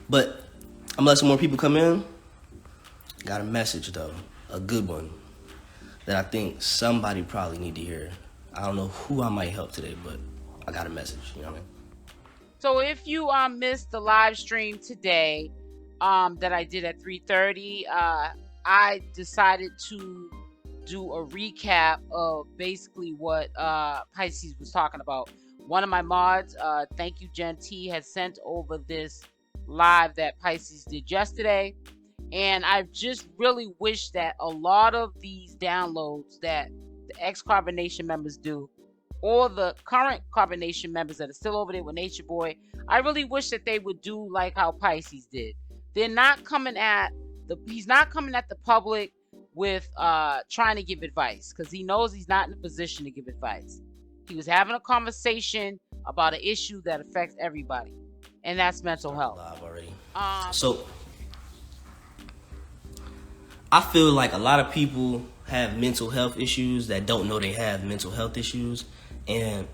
But I'm gonna let some more people come in. Got a message though, a good one, that I think somebody probably need to hear. I don't know who I might help today, but I got a message, you know what I mean? So if you missed the live stream today that I did at 3:30, I decided to do a recap of basically what Pisces was talking about. One of my mods, thank you Jen T, had sent over this live that Pisces did yesterday. And I just really wish that a lot of these downloads that the ex-Carbonation members do, or the current Carbonation members that are still over there with Natureboy, I really wish that they would do like how Pisces did. They're not coming at he's not coming at the public with trying to give advice, because he knows he's not in a position to give advice. He was having a conversation about an issue that affects everybody, and that's mental health. Live already. So I feel like a lot of people have mental health issues that don't know they have mental health issues, and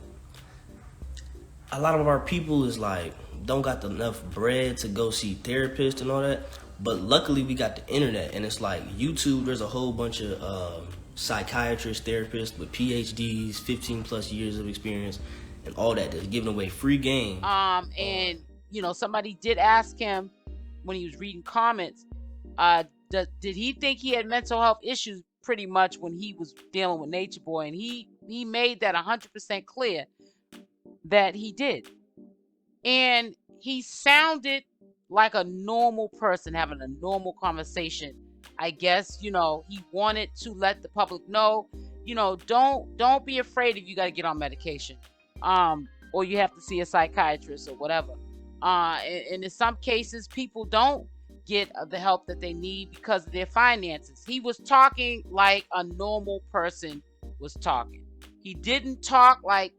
a lot of our people is like don't got enough bread to go see therapists and all that. But luckily we got the internet, and it's like YouTube, there's a whole bunch of psychiatrists, therapists with PhDs, 15 plus years of experience and all that, that's giving away free game. And you know, somebody did ask him when he was reading comments, did he think he had mental health issues pretty much when he was dealing with Natureboy, and he made that 100% clear that he did. And he sounded like a normal person having a normal conversation. I guess, you know, he wanted to let the public know, you know, don't be afraid if you got to get on medication, or you have to see a psychiatrist or whatever. And in some cases, people don't get the help that they need because of their finances. He was talking like a normal person was talking. He didn't talk like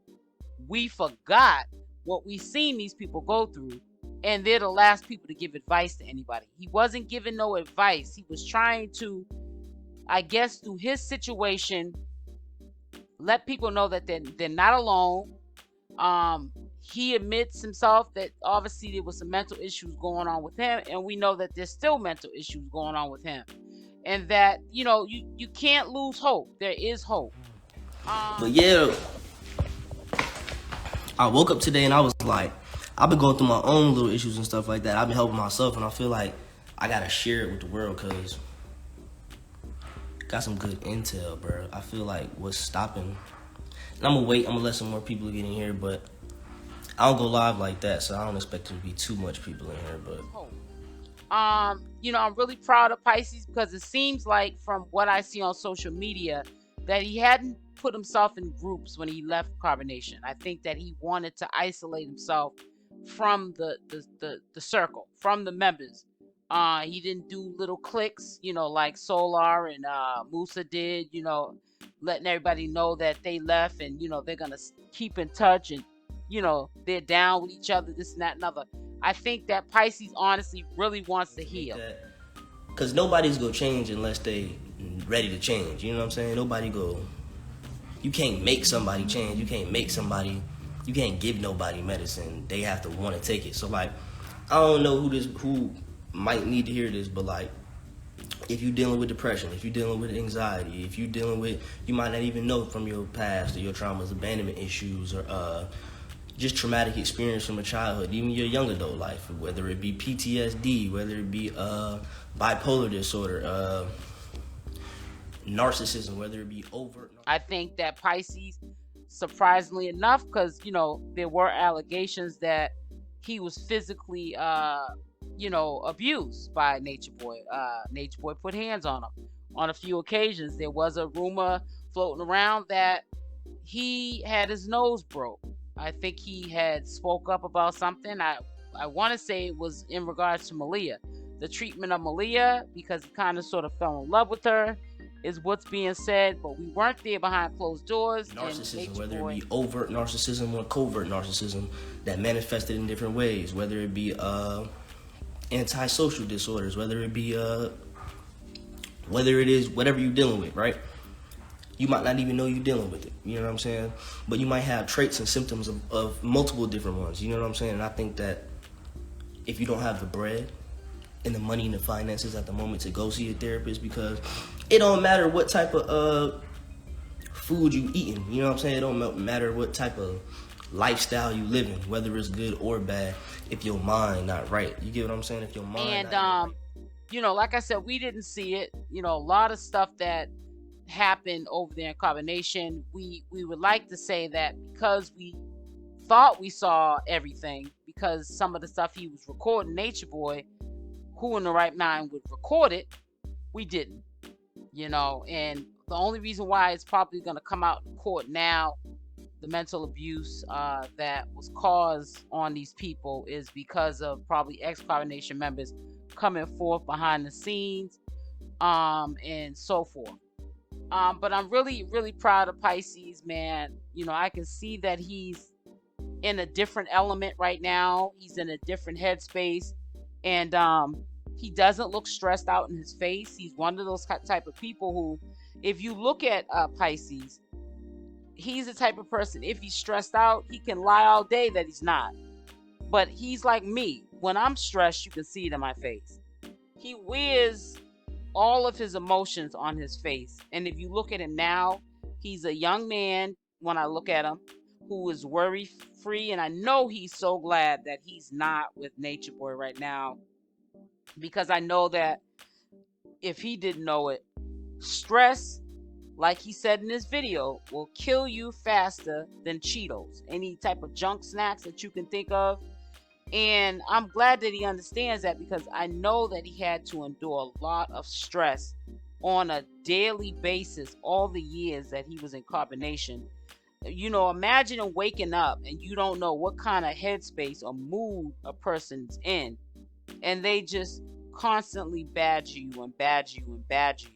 we forgot what we seen these people go through, and they're the last people to give advice to anybody. He wasn't giving no advice. He was trying to, I guess, through his situation, let people know that they're not alone. He admits himself that obviously there was some mental issues going on with him, and we know that there's still mental issues going on with him, and that, you know, you can't lose hope. There is hope. But yeah, I woke up today and I was like, I've been going through my own little issues and stuff like that. I've been helping myself, and I feel like I gotta share it with the world, because got some good intel, bro. I feel like what's stopping, and I'm gonna wait, I'm gonna let some more people get in here, but I don't go live like that, so I don't expect there to be too much people in here. But you know, I'm really proud of Pisces, because it seems like from what I see on social media that he hadn't put himself in groups when he left Carbonation. I think that he wanted to isolate himself from the circle, from the members. He didn't do little cliques, you know, like Solar and Musa did, you know, letting everybody know that they left, and, you know, they're gonna keep in touch, and, you know, they're down with each other, this and that and other. I think that Pisces honestly really wants to heal. Because nobody's gonna change unless they ready to change. You know what I'm saying? You can't make somebody change. You can't give nobody medicine. They have to want to take it. So like, I don't know who might need to hear this, but like, if you're dealing with depression, if you're dealing with anxiety, if you're dealing with, you might not even know from your past or your traumas, abandonment issues, or just traumatic experience from a childhood, even your young adult life, whether it be PTSD, whether it be bipolar disorder, narcissism, whether it be overt. I think that Pisces, surprisingly enough, because, you know, there were allegations that he was physically, you know, abused by Natureboy. Natureboy put hands on him on a few occasions. There was a rumor floating around that he had his nose broke. I think he had spoke up about something. I want to say it was in regards to Aaliyah, the treatment of Aaliyah, because he kind of sort of fell in love with her, is what's being said, but we weren't there behind closed doors. Narcissism, whether it be overt narcissism or covert narcissism that manifested in different ways, whether it be antisocial disorders, whether it be whether it is whatever you're dealing with, right? You might not even know you're dealing with it, you know what I'm saying? But you might have traits and symptoms of multiple different ones, you know what I'm saying? And I think that if you don't have the bread and the money and the finances at the moment to go see a therapist, because it don't matter what type of food you eating, you know what I'm saying? It don't matter what type of lifestyle you living, whether it's good or bad, if your mind not right. You get what I'm saying? If your mind And not right. you know, like I said, we didn't see it. You know, a lot of stuff that happened over there in Carbonation, we would like to say that because we thought we saw everything, because some of the stuff he was recording, Natureboy, who in the right mind would record it, we didn't. You know, and the only reason why it's probably going to come out in court now, the mental abuse that was caused on these people, is because of probably ex-Carbonation members coming forth behind the scenes and so forth. But I'm really, really proud of Pisces, man. You know, I can see that he's in a different element right now. He's in a different headspace. And he doesn't look stressed out in his face. He's one of those type of people who, if you look at Pisces, he's the type of person, if he's stressed out, he can lie all day that he's not. But he's like me. When I'm stressed, you can see it in my face. He wears all of his emotions on his face. And if you look at him now, he's a young man, when I look at him, who is worry-free. And I know he's so glad that he's not with Natureboy right now, because I know that if he didn't know it, stress, like he said in this video, will kill you faster than Cheetos, any type of junk snacks that you can think of. And I'm glad that he understands that, because I know that he had to endure a lot of stress on a daily basis all the years that he was in Carbonation. You know, imagine waking up and you don't know what kind of headspace or mood a person's in, and they just constantly badger you and badger you and badger you.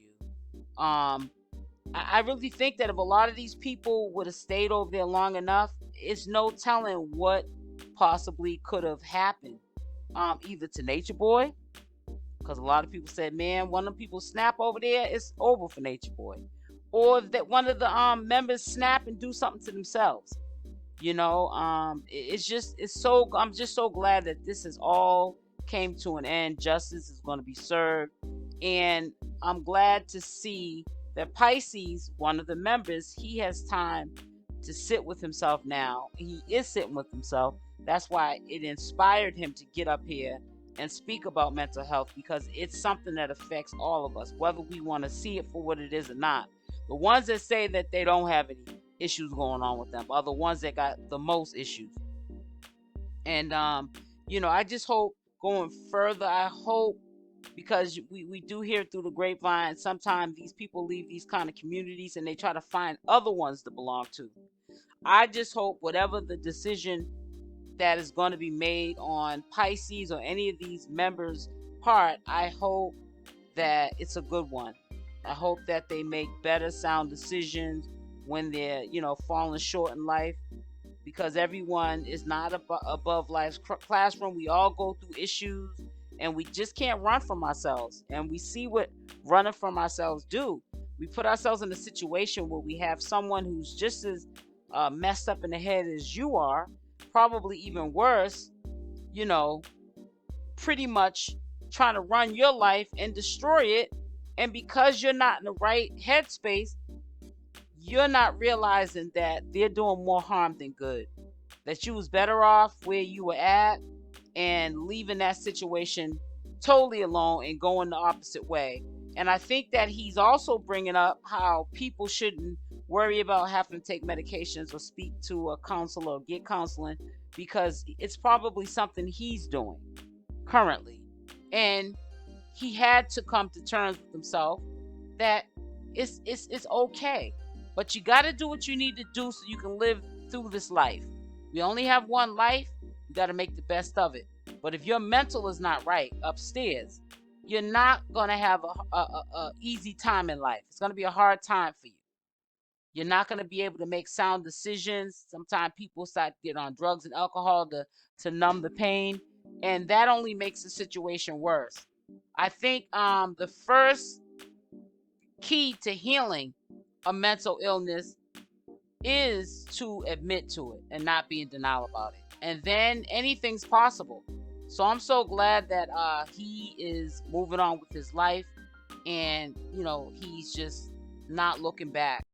I really think that if a lot of these people would have stayed over there long enough, it's no telling what possibly could have happened. Either to Natureboy, because a lot of people said, man, one of the people snap over there, it's over for Natureboy. Or that one of the members snap and do something to themselves. You know, I'm just so glad that this is all came to an end. Justice is going to be served. And I'm glad to see that Pisces, one of the members, he has time to sit with himself now. He is sitting with himself. That's why it inspired him to get up here and speak about mental health, because it's something that affects all of us, whether we want to see it for what it is or not. The ones that say that they don't have any issues going on with them are the ones that got the most issues. And, you know, I just hope going further, I hope, because we do hear through the grapevine, sometimes these people leave these kind of communities and they try to find other ones to belong to. I just hope whatever the decision that is going to be made on Pisces or any of these members' part, I hope that it's a good one. I hope that they make better sound decisions when they're, you know, falling short in life, because everyone is not above life's classroom. We all go through issues, and we just can't run from ourselves. And we see what running from ourselves do. We put ourselves in a situation where we have someone who's just as messed up in the head as you are, probably even worse, you know, pretty much trying to run your life and destroy it. And because you're not in the right headspace, you're not realizing that they're doing more harm than good. That you was better off where you were at and leaving that situation totally alone and going the opposite way. And I think that he's also bringing up how people shouldn't worry about having to take medications or speak to a counselor or get counseling, because it's probably something he's doing currently. And he had to come to terms with himself that it's okay. But you got to do what you need to do so you can live through this life. We only have one life. You got to make the best of it. But if your mental is not right upstairs, you're not going to have a easy time in life. It's going to be a hard time for you. You're not going to be able to make sound decisions. Sometimes people start to get on drugs and alcohol to numb the pain, and that only makes the situation worse. I think the first key to healing a mental illness is to admit to it and not be in denial about it. And then anything's possible. So I'm so glad that he is moving on with his life, and you know, he's just not looking back.